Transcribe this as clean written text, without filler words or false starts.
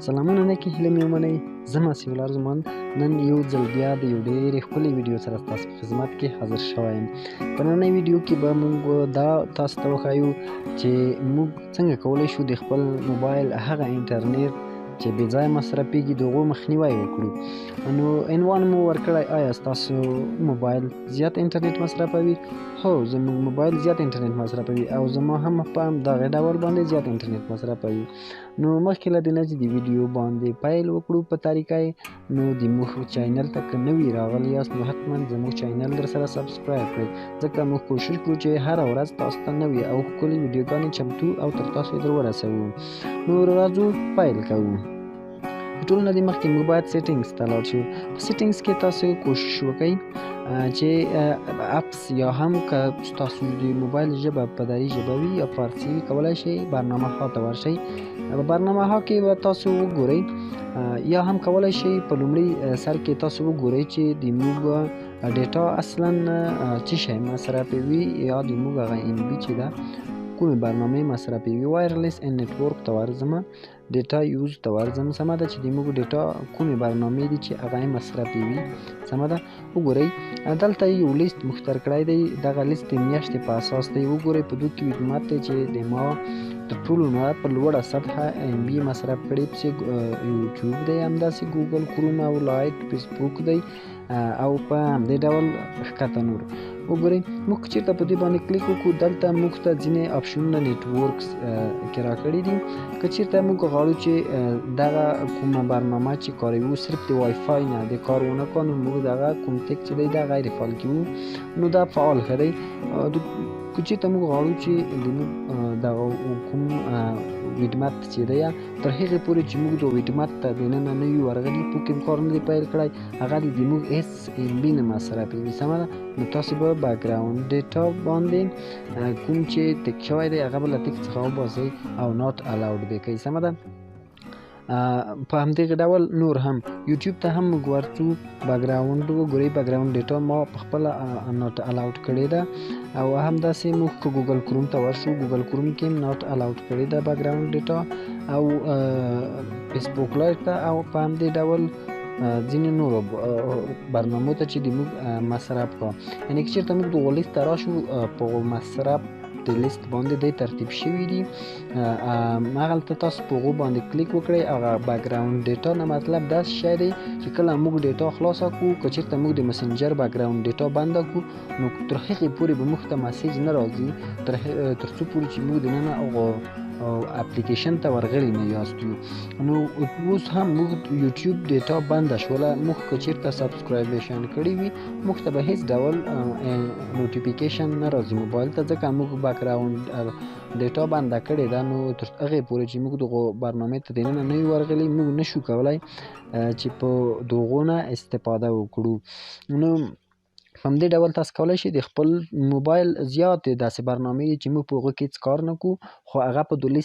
سلامونه نیکې هیلې مې ومنئ. زه مسیح الله ارزمان نن یو ځل بیا د یو ډېرې ښکلې ویډیو سره ستاسو په خدمت کې حاضر شوی یم. په نننۍ ویډیو کې به موږ دا تاسو ته وښایو چې موږ څنګه کولی شو د خپل موبایل هغه انټرنیټ چې بې ځایه مصرفېږي د هغو مخنیوی وکړو. نو عنوان مو ورکړی آیا ستاسو موبایل زیات انټرنیټ مصرفوي؟ هو، زموږ موبایل زیات انټرنیټ مصرفوي او زما هم په همدغه ډول باندې زیات انټرنیټ مصرفوي. نو مخکې له دې نه چې د ویډیو باندې پیل وکړو په طریقه نو د موږ چینل ته که نوي راغلي یاست نو حتما زموږ چینل در سره سبسکرایب کړئ، ځکه موږ کوشش کوو چې هره ورځ تاسو ته نوې او ښکلې ویډیوګانې چمتو او تر تاسو یې در ورسوو. نو راځو پیل کوو. ټول نه دې مخکې موږ باید سیټینګز ته لاړ شو. په سیټینګز کې تاسو کوشش وکړئ چې اپس یا هم که ستاسو د موبایل ژبه په دري ژبه وي یا فارسي وي کولی شئ برنامه ها ته ورشئ. په برنامه ها کې به تاسو وګورئ یا هم کولی شئ په لومړي سر کې تاسو وګورئ چې د موږ ډیټا اصلا څه شی مصرفوي یا د موږ هغه ام بي چې ده کومې برنامې مصرفوي. وایرلیس ان نیټورک ته ورځم، ډیټا یوز ته ورځم. سمه ده چې د موږ ډیټا کومې برنامې دي چې هغه یې مصرفوي. سمه ده، وګورئ دلته یو لیست مختر کړی دی. دغه لیست د میاشتې په اساس دی. وګورئ په دوی کې خدمت دی چې د ما تر ټولو نه په لوړه سطحه ام بي مصرف کړي، پسې یوټیوب دی، همداسې ګوګل کروم او لایټ فیسبوک دی او په همدې ډول ښکته نور. وګورئ موږ چېرته په دې باندې کلیک وکړو دلته موږ ته ځینې اپشنونه نیټورکس کې راکړي دي. که چېرته موږ غواړو چې دغه کومه برنامه چې کاروو صرف د وای فای نه د کار ونه کړو نو موږ دغه کوم ټک چې دی دا غیر فعال کړو نو دا فعال ښه دی. که چېرته موږ غواړو چې دغه کوم ویډمت چې دی تر هغې پورې چې موږ د ویډمت ته دننه نه یو ورغلي په کوم کار نه دی پیل کړی هغه د موږ هېڅ ام بي نه مصرفوي. سمه ده، نو تاسو به بیکګراوند ډیټا باندې کوم چې ټک شوی دی هغه به له ټک څخه وباسئ او ناټ الاود به کوئ. سمه ده، په همدغه ډول نور هم یوټیوب ته هم موږ ورځو بیکګراوند وګورئ. بیکګراوند ډیټا ما په خپله ناټ الاود کړې ده او همداسې موږ که ګوګل کروم ته ورشو ګوګل کروم کې هم ناټ الاود کړې ده بیکګراوند ډیټا او فیسبوک لایټ ته او په همدې ډول ځینې نورو برنامو ته چې د موږ مصرف کړو. یعنې که چېرته موږ دغو لیست ته راشو په مصرف د لیست باندې دی ترتیب شوي دي هغلته تاسو په هغو باندې کلیک وکړئ. هغه بیکګراوند ډیټا نه مطلب داسې شی دی چې کله موږ ډیټا خلاصه کړو که چېرته موږ د مسنجر بیکګراوند ډیټا بنده کړو نو تر هغې پورې به موږ ته مسیج نه راځي تر څو پورې چې موږ دننه اپلیکیشن ته ورغلي نه یاست. نو اوس هم موږ یوټیوب ډیټا بنده شوله موږ که چېرته سبسکرایبیشن کړي وي موږ ته به هېڅ ډول نوټیفیکیشن نه راځي موبایل ته، ځکه موږ بیکګراوند ډیټا بنده کړې ده. نو تر هغې پورې چې موږ دغو برنامې ته دننه نه یو ورغلي موږ نشو کولی چې په دغو نه استفاده وکړو. نو په همدې ډول تاسو کولی شئ د خپل موبایل زیاتې داسې برنامې دي چې موږ په هغو کې هېڅ کار نه کوو خو هغه په دو لیست